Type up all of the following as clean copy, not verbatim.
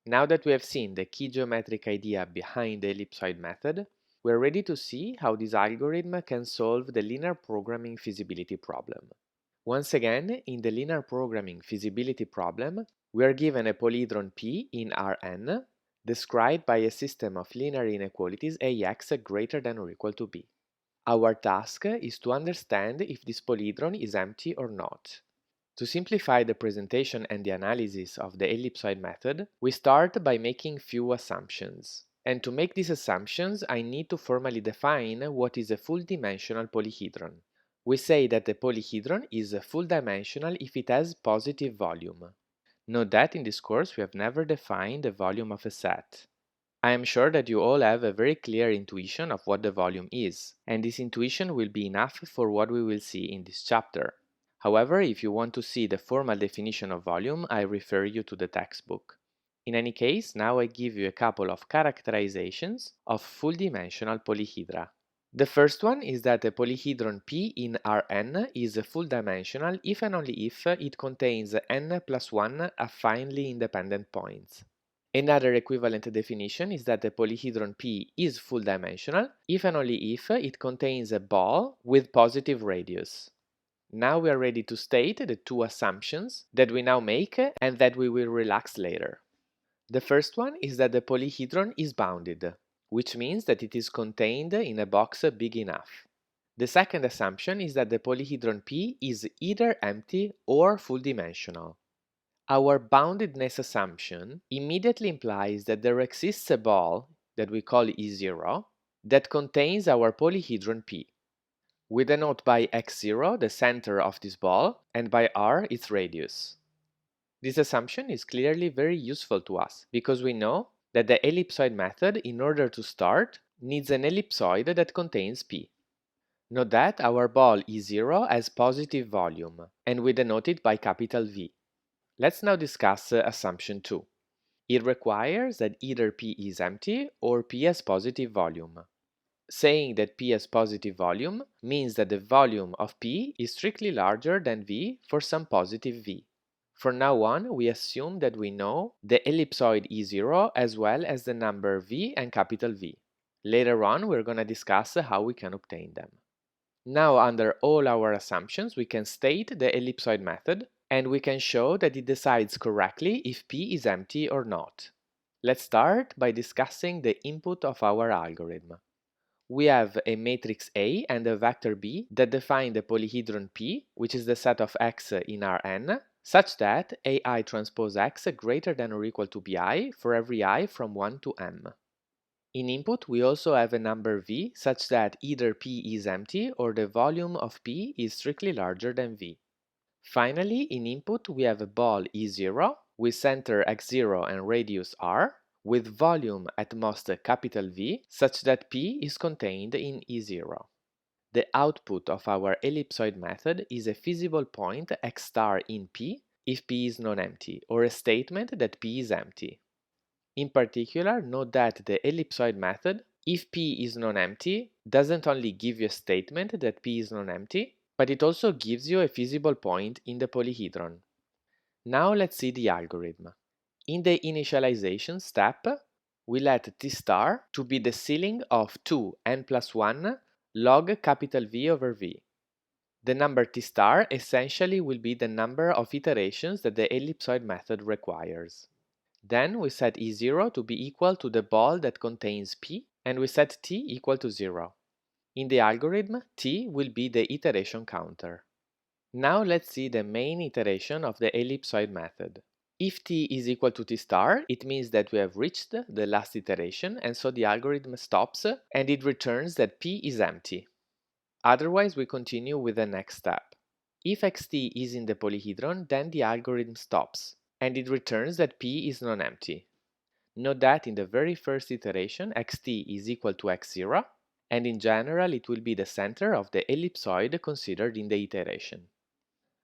Now that we have seen the key geometric idea behind the ellipsoid method, we're ready to see how this algorithm can solve the linear programming feasibility problem. Once again, in the linear programming feasibility problem, we are given a polyhedron P in Rn, described by a system of linear inequalities Ax greater than or equal to b. Our task is to understand if this polyhedron is empty or not. To simplify the presentation and the analysis of the ellipsoid method, we start by making few assumptions. And to make these assumptions, I need to formally define what is a full-dimensional polyhedron. We say that the polyhedron is full-dimensional if it has positive volume. Note that in this course we have never defined the volume of a set. I am sure that you all have a very clear intuition of what the volume is, and this intuition will be enough for what we will see in this chapter. However, if you want to see the formal definition of volume, I refer you to the textbook. In any case, now I give you a couple of characterizations of full-dimensional polyhedra. The first one is that a polyhedron P in Rn is full-dimensional if and only if it contains n plus 1 affinely independent points. Another equivalent definition is that a polyhedron P is full-dimensional if and only if it contains a ball with positive radius. Now we are ready to state the two assumptions that we now make and that we will relax later. The first one is that the polyhedron is bounded, which means that it is contained in a box big enough. The second assumption is that the polyhedron P is either empty or full-dimensional. Our boundedness assumption immediately implies that there exists a ball that we call E0 that contains our polyhedron P. We denote by x0 the center of this ball and by r its radius. This assumption is clearly very useful to us because we know that the ellipsoid method, in order to start, needs an ellipsoid that contains P. Note that our ball E0 has positive volume, and we denote it by capital V. Let's now discuss assumption 2. It requires that either P is empty or P has positive volume. Saying that P has positive volume means that the volume of P is strictly larger than V for some positive V. From now on, we assume that we know the ellipsoid E0 as well as the number V and capital V. Later on, we're going to discuss how we can obtain them. Now, under all our assumptions, we can state the ellipsoid method, and we can show that it decides correctly if P is empty or not. Let's start by discussing the input of our algorithm. We have a matrix A and a vector B that define the polyhedron P, which is the set of X in Rn, such that AI transpose X greater than or equal to Bi for every I from 1 to m. In input, we also have a number V such that either P is empty or the volume of P is strictly larger than V. Finally, in input, we have a ball E0 with center x0 and radius r, with volume at most capital V, such that P is contained in E0. The output of our ellipsoid method is a feasible point x star in P if P is non-empty, or a statement that P is empty. In particular, note that the ellipsoid method, if P is non-empty, doesn't only give you a statement that P is non-empty, but it also gives you a feasible point in the polyhedron. Now let's see the algorithm. In the initialization step, we let T star to be the ceiling of 2n plus 1 log capital V over V. The number T star essentially will be the number of iterations that the ellipsoid method requires. Then we set E0 to be equal to the ball that contains P, and we set T equal to 0. In the algorithm, T will be the iteration counter. Now let's see the main iteration of the ellipsoid method. If T is equal to T star, it means that we have reached the last iteration, and so the algorithm stops and it returns that P is empty. Otherwise, we continue with the next step. If xt is in the polyhedron, then the algorithm stops, and it returns that P is non-empty. Note that in the very first iteration, xt is equal to x0, and in general it will be the center of the ellipsoid considered in the iteration.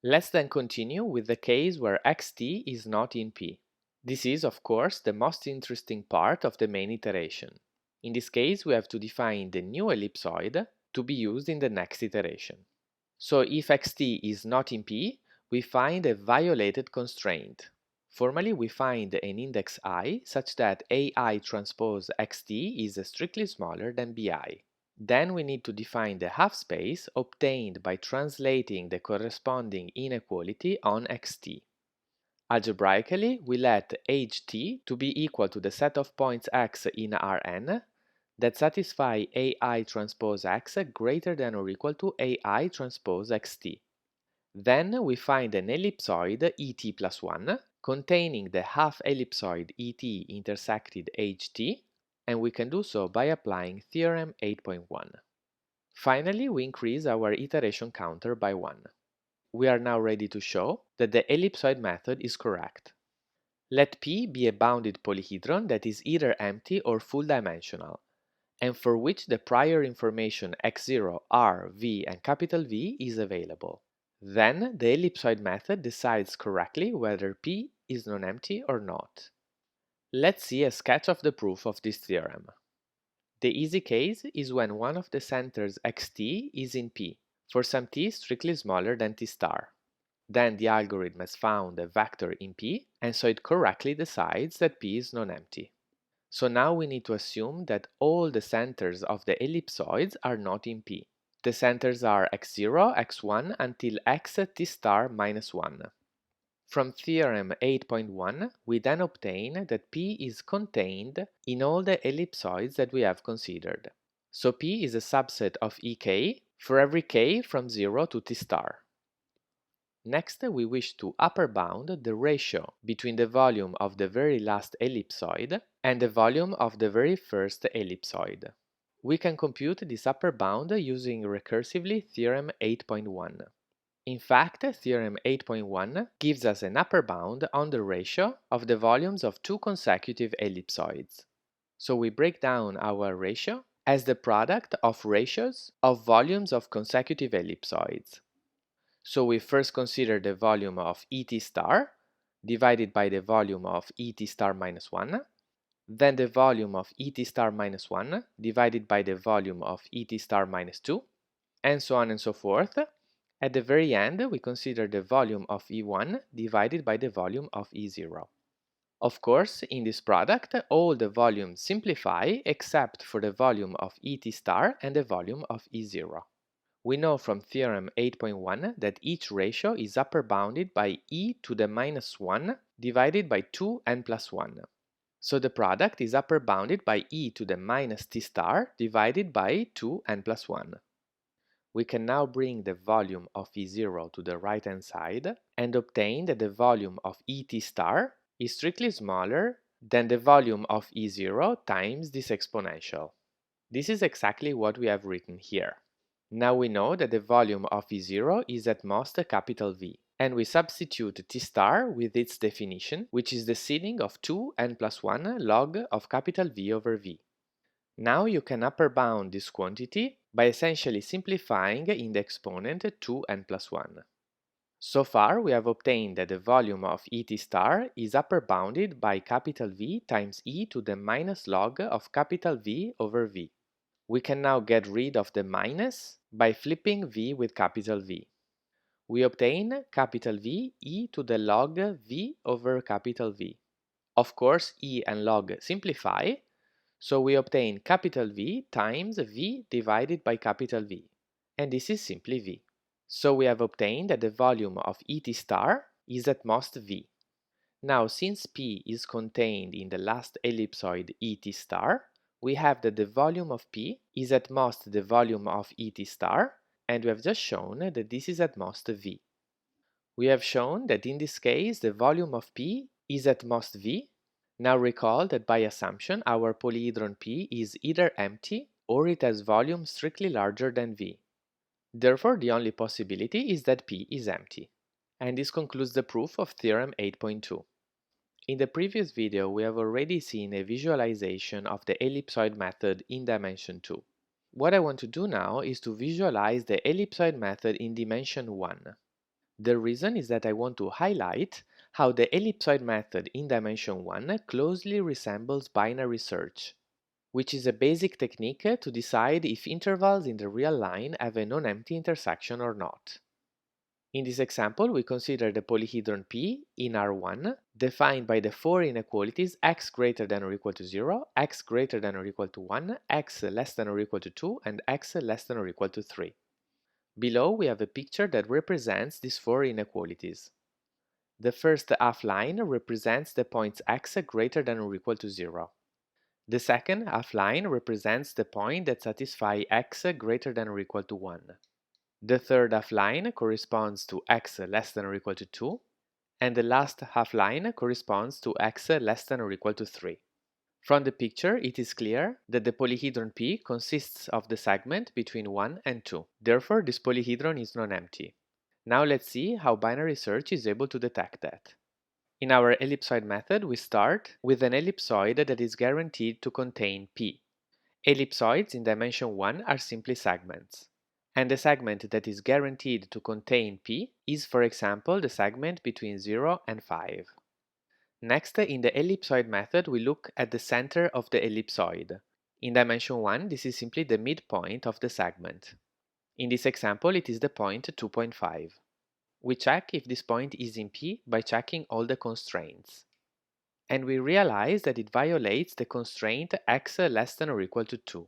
Let's then continue with the case where xt is not in P. This is, of course, the most interesting part of the main iteration. In this case, we have to define the new ellipsoid to be used in the next iteration. So if xt is not in P, we find a violated constraint. Formally, we find an index I such that AI transpose xt is strictly smaller than Bi. Then we need to define the half space obtained by translating the corresponding inequality on xt. Algebraically, we let ht to be equal to the set of points x in Rn that satisfy AI transpose x greater than or equal to AI transpose xt. Then we find an ellipsoid ET plus 1 containing the half ellipsoid ET intersected HT, and we can do so by applying theorem 8.1. Finally, we increase our iteration counter by 1. We are now ready to show that the ellipsoid method is correct. Let P be a bounded polyhedron that is either empty or full dimensional, and for which the prior information x0, r, v, and capital V is available. Then the ellipsoid method decides correctly whether P is non-empty or not. Let's see a sketch of the proof of this theorem. The easy case is when one of the centers xt is in P, for some t strictly smaller than t star. Then the algorithm has found a vector in P, and so it correctly decides that P is non-empty. So now we need to assume that all the centers of the ellipsoids are not in P. The centers are x0, x1 until x t star minus 1. From theorem 8.1, we then obtain that P is contained in all the ellipsoids that we have considered. So P is a subset of Ek for every k from 0 to t star. Next, we wish to upper bound the ratio between the volume of the very last ellipsoid and the volume of the very first ellipsoid. We can compute this upper bound using recursively theorem 8.1. In fact, theorem 8.1 gives us an upper bound on the ratio of the volumes of two consecutive ellipsoids. So we break down our ratio as the product of ratios of volumes of consecutive ellipsoids. So we first consider the volume of ET star divided by the volume of ET star minus 1, then the volume of ET star minus 1 divided by the volume of ET star minus 2, and so on and so forth. At the very end, we consider the volume of E1 divided by the volume of E0. Of course, in this product, all the volumes simplify except for the volume of ET star and the volume of E0. We know from theorem 8.1 that each ratio is upper bounded by e to the minus 1 divided by 2n plus 1. So the product is upper bounded by e to the minus t star divided by 2n plus 1. We can now bring the volume of E0 to the right-hand side and obtain that the volume of ET star is strictly smaller than the volume of E0 times this exponential. This is exactly what we have written here. Now we know that the volume of E0 is at most a capital V, and we substitute T star with its definition, which is the ceiling of 2n plus 1 log of capital V over V. Now you can upper bound this quantity by essentially simplifying in the exponent 2n plus 1. So far we have obtained that the volume of ET star is upper bounded by capital V times e to the minus log of capital V over V. We can now get rid of the minus by flipping V with capital V. We obtain capital V e to the log V over capital V. Of course, e and log simplify, so we obtain capital V times V divided by capital V, and this is simply V. So we have obtained that the volume of ET star is at most V. Now, since P is contained in the last ellipsoid ET star, we have that the volume of P is at most the volume of ET star, and we have just shown that this is at most V. We have shown that in this case the volume of P is at most V. Now recall that by assumption our polyhedron P is either empty or it has volume strictly larger than V. Therefore, the only possibility is that P is empty. And this concludes the proof of theorem 8.2. In the previous video, we have already seen a visualization of the ellipsoid method in dimension 2. What I want to do now is to visualize the ellipsoid method in dimension 1. The reason is that I want to highlight how the ellipsoid method in dimension 1 closely resembles binary search, which is a basic technique to decide if intervals in the real line have a non-empty intersection or not. In this example, we consider the polyhedron P in R1, defined by the four inequalities x greater than or equal to 0, x greater than or equal to 1, x less than or equal to 2, and x less than or equal to 3. Below, we have a picture that represents these four inequalities. The first half line represents the points x greater than or equal to 0. The second half line represents the point that satisfies x greater than or equal to 1. The third half line corresponds to x less than or equal to 2, and the last half line corresponds to x less than or equal to 3. From the picture, it is clear that the polyhedron P consists of the segment between 1 and 2. Therefore, this polyhedron is non-empty. Now let's see how binary search is able to detect that. In our ellipsoid method, we start with an ellipsoid that is guaranteed to contain P. Ellipsoids in dimension 1 are simply segments. And the segment that is guaranteed to contain P is, for example, the segment between 0 and 5. Next, in the ellipsoid method, we look at the center of the ellipsoid. In dimension 1, this is simply the midpoint of the segment. In this example, it is the point 2.5. We check if this point is in P by checking all the constraints. And we realize that it violates the constraint x less than or equal to 2.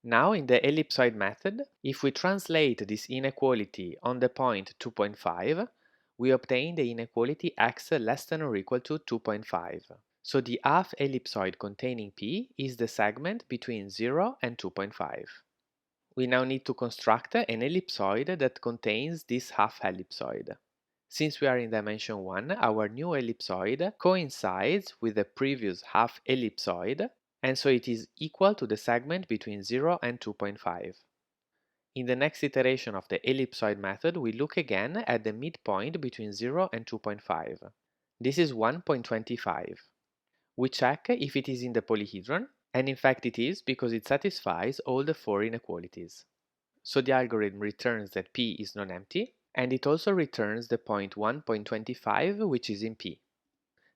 Now, in the ellipsoid method, if we translate this inequality on the point 2.5, we obtain the inequality x less than or equal to 2.5. So the half ellipsoid containing P is the segment between 0 and 2.5. We now need to construct an ellipsoid that contains this half ellipsoid. Since we are in dimension 1, our new ellipsoid coincides with the previous half ellipsoid, and so it is equal to the segment between 0 and 2.5. In the next iteration of the ellipsoid method, we look again at the midpoint between 0 and 2.5. This is 1.25. We check if it is in the polyhedron, and in fact it is because it satisfies all the four inequalities. So the algorithm returns that P is non-empty, and it also returns the point 1.25, which is in P.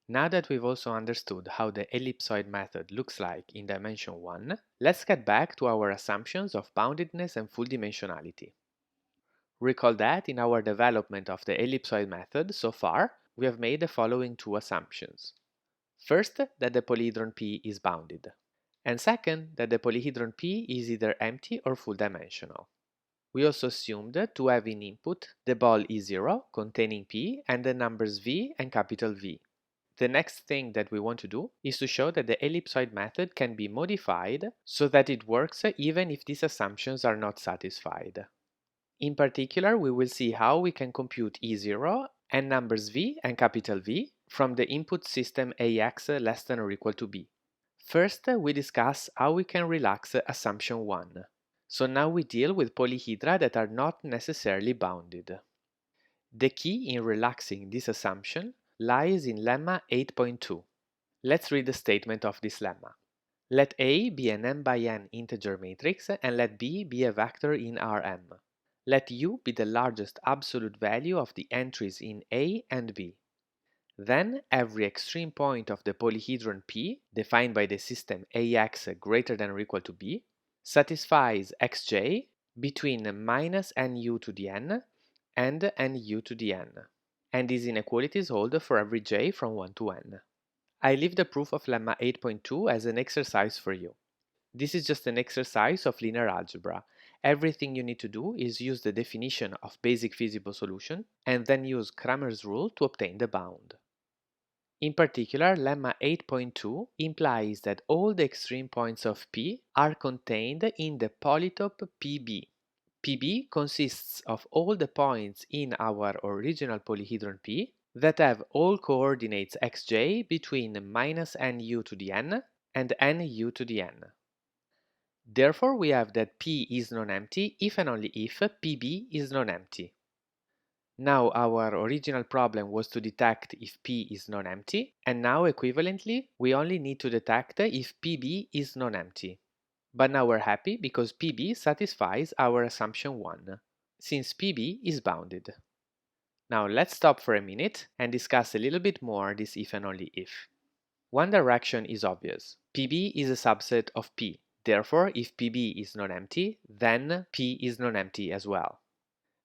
Now that we've also understood how the ellipsoid method looks like in dimension 1, let's get back to our assumptions of boundedness and full dimensionality. Recall that in our development of the ellipsoid method so far, we have made the following two assumptions. First, that the polyhedron P is bounded, and second, that the polyhedron P is either empty or full dimensional. We also assumed to have in input the ball E0 containing P and the numbers V and capital V. The next thing that we want to do is to show that the ellipsoid method can be modified so that it works even if these assumptions are not satisfied. In particular, we will see how we can compute E0 and numbers V and capital V from the input system AX less than or equal to B. First, we discuss how we can relax assumption 1. So now we deal with polyhedra that are not necessarily bounded. The key in relaxing this assumption lies in lemma 8.2. Let's read the statement of this lemma. Let A be an m by n integer matrix and let B be a vector in Rm. Let U be the largest absolute value of the entries in A and B. Then every extreme point of the polyhedron P, defined by the system Ax greater than or equal to B, satisfies xj between minus nu to the n and nu to the n, and these inequalities hold for every j from 1 to n. I leave the proof of lemma 8.2 as an exercise for you. This is just an exercise of linear algebra. Everything you need to do is use the definition of basic feasible solution and then use Cramer's rule to obtain the bound. In particular, lemma 8.2 implies that all the extreme points of P are contained in the polytope PB. PB consists of all the points in our original polyhedron P that have all coordinates xj between minus nu to the n and nu to the n. Therefore, we have that P is non-empty if and only if PB is non-empty. Now our original problem was to detect if P is non-empty, and now equivalently, we only need to detect if PB is non-empty. But now we're happy because PB satisfies our assumption 1, since PB is bounded. Now let's stop for a minute and discuss a little bit more this if and only if. One direction is obvious. PB is a subset of P. Therefore, if PB is non-empty, then P is non-empty as well.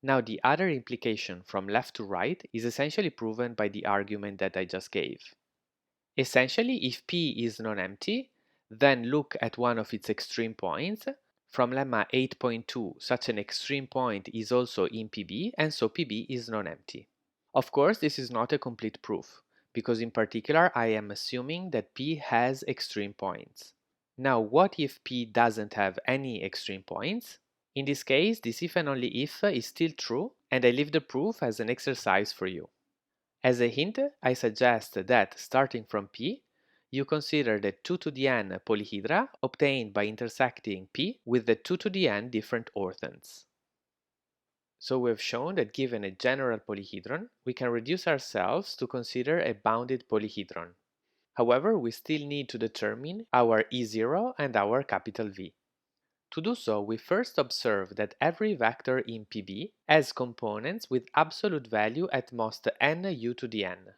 Now the other implication from left to right is essentially proven by the argument that I just gave. Essentially, if P is non-empty, then look at one of its extreme points. From lemma 8.2, such an extreme point is also in PB, and so PB is non-empty. Of course, this is not a complete proof, because in particular I am assuming that P has extreme points. Now, what if P doesn't have any extreme points? In this case, this if and only if is still true, and I leave the proof as an exercise for you. As a hint, I suggest that, starting from P, you consider the 2 to the n polyhedra obtained by intersecting P with the 2 to the n different orthents. So we've shown that given a general polyhedron, we can reduce ourselves to consider a bounded polyhedron. However, we still need to determine our E0 and our capital V. To do so, we first observe that every vector in PB has components with absolute value at most n u to the n.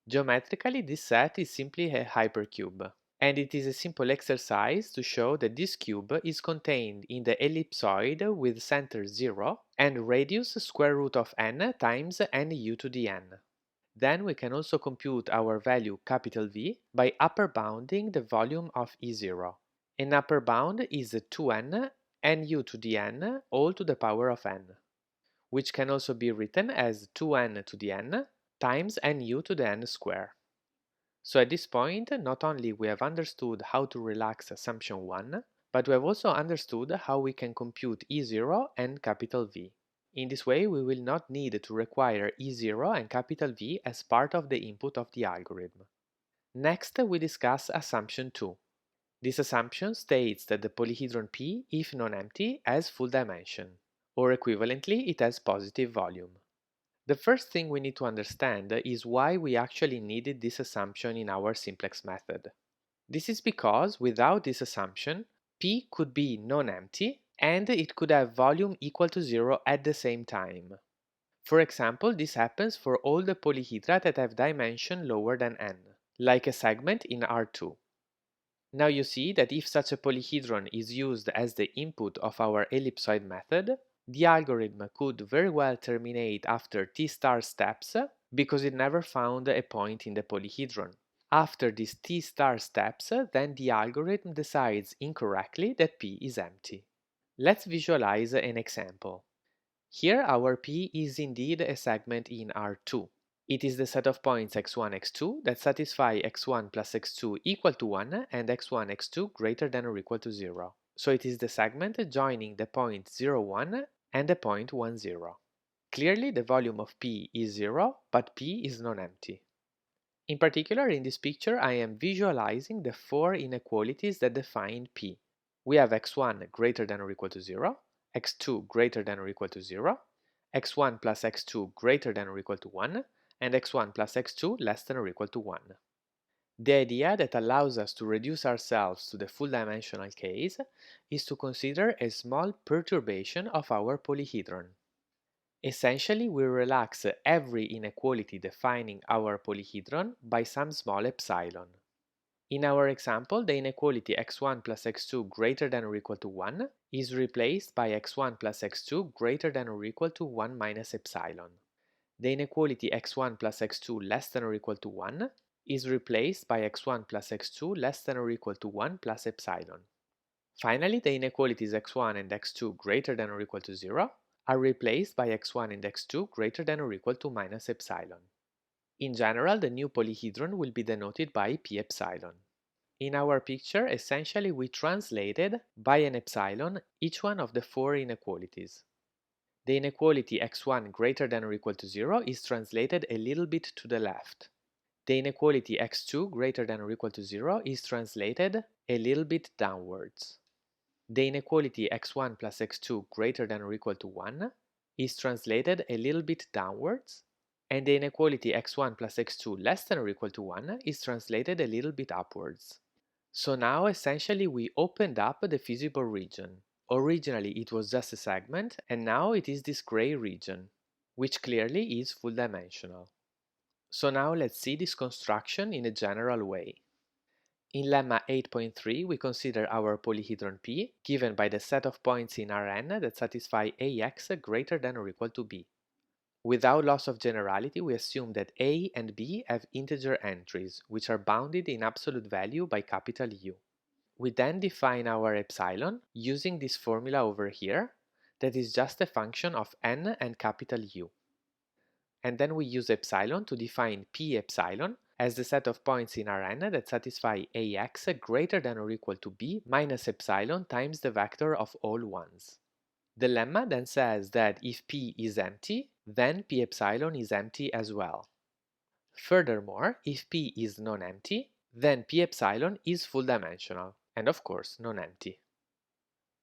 Geometrically, this set is simply a hypercube, and it is a simple exercise to show that this cube is contained in the ellipsoid with center 0 and radius square root of n times n u to the n. Then we can also compute our value capital V by upper bounding the volume of E0. An upper bound is 2n nu to the n all to the power of n, which can also be written as 2n to the n times nu to the n square. So at this point, not only we have understood how to relax assumption 1, but we have also understood how we can compute E0 and capital V. In this way, we will not need to require E0 and capital V as part of the input of the algorithm. Next, we discuss assumption 2. This assumption states that the polyhedron P, if non-empty, has full dimension, or equivalently, it has positive volume. The first thing we need to understand is why we actually needed this assumption in our simplex method. This is because without this assumption, P could be non-empty and it could have volume equal to 0 at the same time. For example, this happens for all the polyhedra that have dimension lower than n, like a segment in R2. Now you see that if such a polyhedron is used as the input of our ellipsoid method, the algorithm could very well terminate after t star steps because it never found a point in the polyhedron. After these t star steps, then the algorithm decides incorrectly that P is empty. Let's visualize an example. Here our P is indeed a segment in R2. It is the set of points x1, x2 that satisfy x1 plus x2 equal to 1 and x1, x2 greater than or equal to 0. So it is the segment joining the point 0, 1 and the point 1, 0. Clearly the volume of P is 0, but P is non-empty. In particular, in this picture, I am visualizing the four inequalities that define P. We have x1 greater than or equal to 0, x2 greater than or equal to 0, x1 plus x2 greater than or equal to 1, and x1 plus x2 less than or equal to 1. The idea that allows us to reduce ourselves to the full dimensional case is to consider a small perturbation of our polyhedron. Essentially, we relax every inequality defining our polyhedron by some small epsilon. In our example, the inequality x1 plus x2 greater than or equal to 1 is replaced by x1 plus x2 greater than or equal to 1 minus epsilon. The inequality x1 plus x2 less than or equal to 1 is replaced by x1 plus x2 less than or equal to 1 plus epsilon. Finally, the inequalities x1 and x2 greater than or equal to 0 are replaced by x1 and x2 greater than or equal to minus epsilon. In general, the new polyhedron will be denoted by p epsilon. In our picture, essentially we translated by an epsilon each one of the four inequalities. The inequality x1 greater than or equal to 0 is translated a little bit to the left. The inequality x2 greater than or equal to 0 is translated a little bit downwards. The inequality x1 plus x2 greater than or equal to 1 is translated a little bit downwards, and the inequality x1 plus x2 less than or equal to 1 is translated a little bit upwards. So now essentially we opened up the feasible region. Originally it was just a segment, and now it is this gray region, which clearly is full dimensional. So now let's see this construction in a general way. In lemma 8.3, we consider our polyhedron P given by the set of points in Rn that satisfy Ax greater than or equal to B. Without loss of generality, we assume that A and B have integer entries, which are bounded in absolute value by capital U. We then define our epsilon using this formula over here, that is just a function of n and capital U. And then we use epsilon to define P epsilon as the set of points in Rn that satisfy Ax greater than or equal to B minus epsilon times the vector of all ones. The lemma then says that if P is empty, then P epsilon is empty as well. Furthermore, if P is non-empty, then P epsilon is full dimensional, and of course non-empty.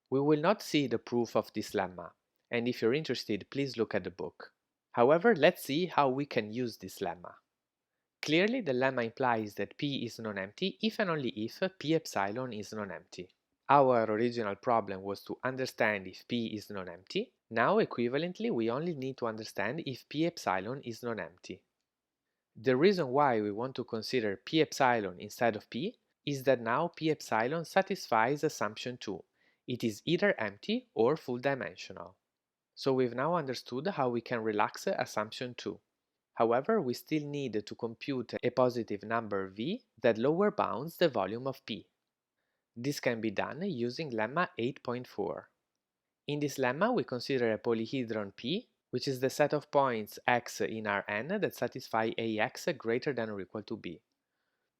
We will not see the proof of this lemma, and if you're interested, please look at the book. However, let's see how we can use this lemma. Clearly, the lemma implies that P is non-empty if and only if P epsilon is non-empty. Our original problem was to understand if P is non-empty. Now, equivalently, we only need to understand if P epsilon is non-empty. The reason why we want to consider P epsilon instead of P is that now P epsilon satisfies assumption 2. It is either empty or full dimensional. So we've now understood how we can relax assumption 2. However, we still need to compute a positive number V that lower bounds the volume of P. This can be done using lemma 8.4. In this lemma, we consider a polyhedron P, which is the set of points x in Rn that satisfy Ax greater than or equal to B.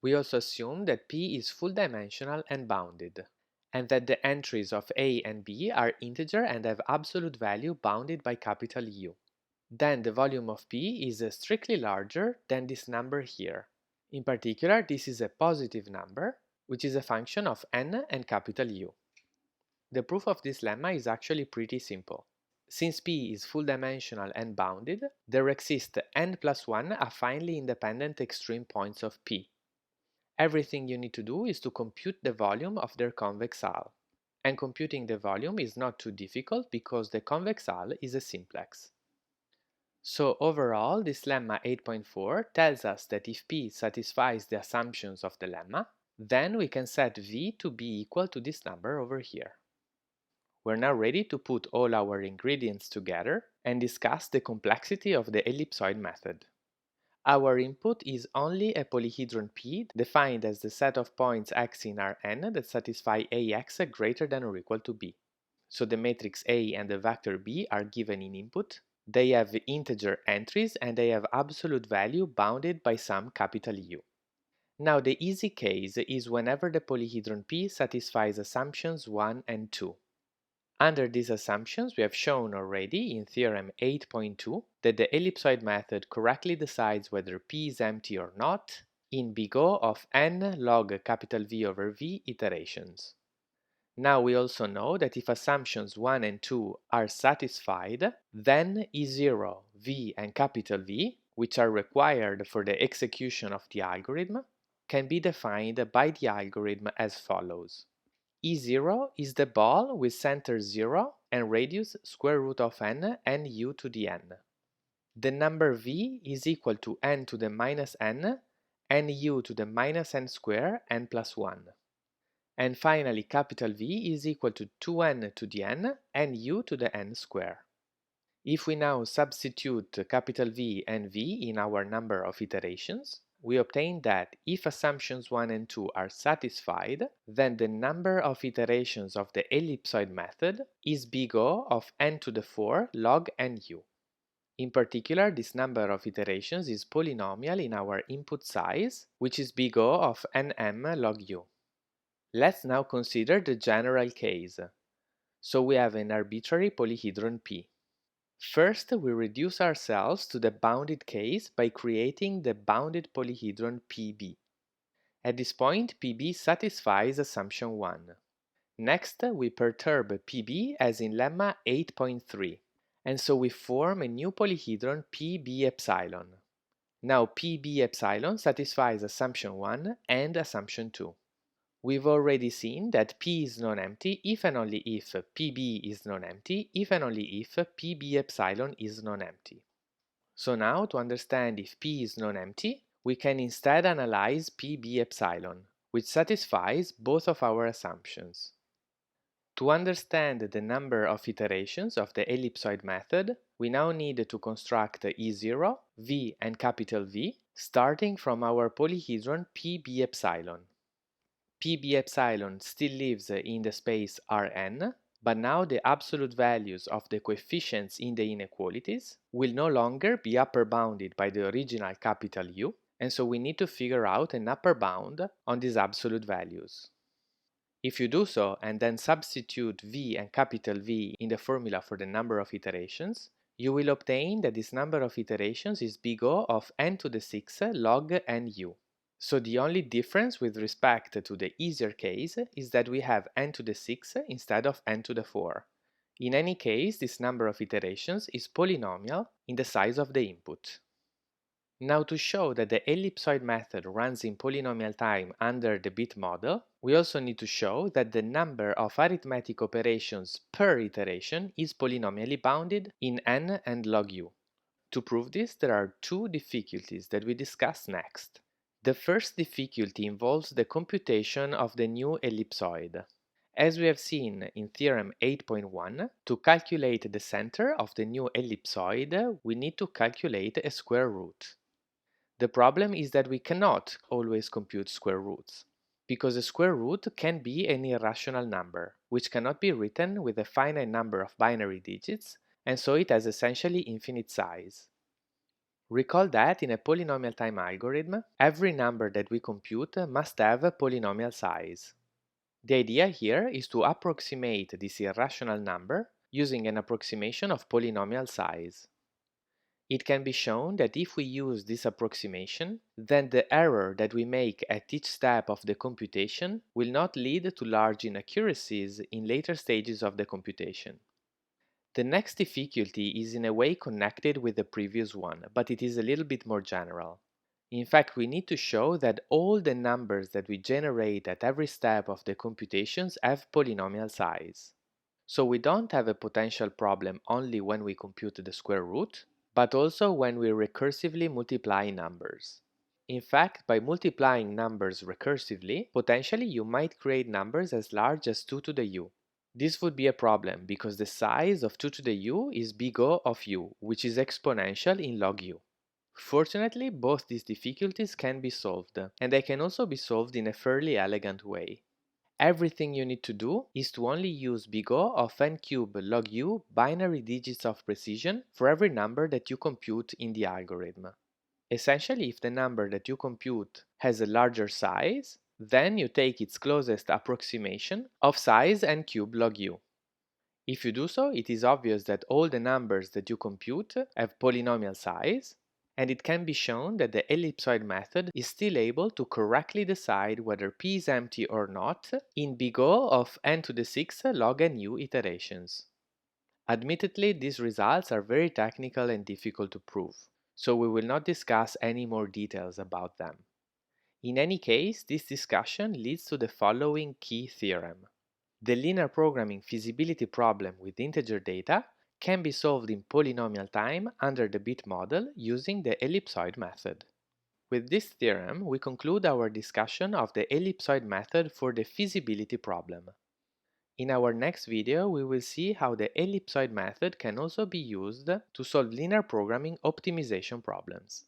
We also assume that P is full dimensional and bounded, and that the entries of A and B are integer and have absolute value bounded by capital U. Then the volume of P is strictly larger than this number here. In particular, this is a positive number, which is a function of n and capital U. The proof of this lemma is actually pretty simple. Since P is full dimensional and bounded, there exist n plus 1 affinely independent extreme points of P. Everything you need to do is to compute the volume of their convex hull. And computing the volume is not too difficult because the convex hull is a simplex. So overall, this lemma 8.4 tells us that if P satisfies the assumptions of the lemma, then we can set V to be equal to this number over here. We're now ready to put all our ingredients together and discuss the complexity of the ellipsoid method. Our input is only a polyhedron P defined as the set of points x in Rn that satisfy Ax greater than or equal to B. So the matrix A and the vector B are given in input. They have integer entries and they have absolute value bounded by some capital U. Now the easy case is whenever the polyhedron P satisfies assumptions 1 and 2. Under these assumptions, we have shown already in theorem 8.2 that the ellipsoid method correctly decides whether P is empty or not in big O of n log capital V over V iterations. Now we also know that if assumptions 1 and 2 are satisfied, then E0, V and capital V, which are required for the execution of the algorithm, can be defined by the algorithm as follows. E0 is the ball with center 0 and radius square root of n and u to the n. The number V is equal to n to the minus n and u to the minus n square n plus 1. And finally, capital V is equal to 2n to the n and u to the n square. If we now substitute capital V and V in our number of iterations, we obtain that if assumptions 1 and 2 are satisfied, then the number of iterations of the ellipsoid method is big O of n to the 4 log nu. In particular, this number of iterations is polynomial in our input size, which is big O of nm log u. Let's now consider the general case. So we have an arbitrary polyhedron P. First, we reduce ourselves to the bounded case by creating the bounded polyhedron PB. At this point, PB satisfies assumption 1. Next, we perturb PB as in lemma 8.3, and so we form a new polyhedron PB epsilon. Now PB epsilon satisfies assumption 1 and assumption 2. We've already seen that P is non-empty if and only if PB is non-empty, if and only if PB epsilon is non-empty. So now, to understand if P is non-empty, we can instead analyze PB epsilon, which satisfies both of our assumptions. To understand the number of iterations of the ellipsoid method, we now need to construct E0, V and capital V, starting from our polyhedron PB epsilon. PB epsilon still lives in the space Rn, but now the absolute values of the coefficients in the inequalities will no longer be upper bounded by the original capital U, and so we need to figure out an upper bound on these absolute values. If you do so and then substitute V and capital V in the formula for the number of iterations, you will obtain that this number of iterations is big O of n to the 6 log nu. So the only difference with respect to the easier case is that we have n to the 6 instead of n to the 4. In any case, this number of iterations is polynomial in the size of the input. Now, to show that the ellipsoid method runs in polynomial time under the bit model, we also need to show that the number of arithmetic operations per iteration is polynomially bounded in n and log u. To prove this, there are two difficulties that we discuss next. The first difficulty involves the computation of the new ellipsoid. As we have seen in theorem 8.1, to calculate the center of the new ellipsoid, we need to calculate a square root. The problem is that we cannot always compute square roots, because a square root can be an irrational number, which cannot be written with a finite number of binary digits, and so it has essentially infinite size. Recall that in a polynomial time algorithm, every number that we compute must have a polynomial size. The idea here is to approximate this irrational number using an approximation of polynomial size. It can be shown that if we use this approximation, then the error that we make at each step of the computation will not lead to large inaccuracies in later stages of the computation. The next difficulty is in a way connected with the previous one, but it is a little bit more general. In fact, we need to show that all the numbers that we generate at every step of the computations have polynomial size. So we don't have a potential problem only when we compute the square root, but also when we recursively multiply numbers. In fact, by multiplying numbers recursively, potentially you might create numbers as large as 2 to the u. This would be a problem because the size of 2 to the u is big O of u, which is exponential in log u. Fortunately, both these difficulties can be solved, and they can also be solved in a fairly elegant way. Everything you need to do is to only use big O of n cube log u binary digits of precision for every number that you compute in the algorithm. Essentially, if the number that you compute has a larger size, then you take its closest approximation of size n cube log u. If you do so, it is obvious that all the numbers that you compute have polynomial size, and it can be shown that the ellipsoid method is still able to correctly decide whether P is empty or not in big O of n to the 6 log nu iterations. Admittedly, these results are very technical and difficult to prove, so we will not discuss any more details about them. In any case, this discussion leads to the following key theorem. The linear programming feasibility problem with integer data can be solved in polynomial time under the bit model using the ellipsoid method. With this theorem, we conclude our discussion of the ellipsoid method for the feasibility problem. In our next video, we will see how the ellipsoid method can also be used to solve linear programming optimization problems.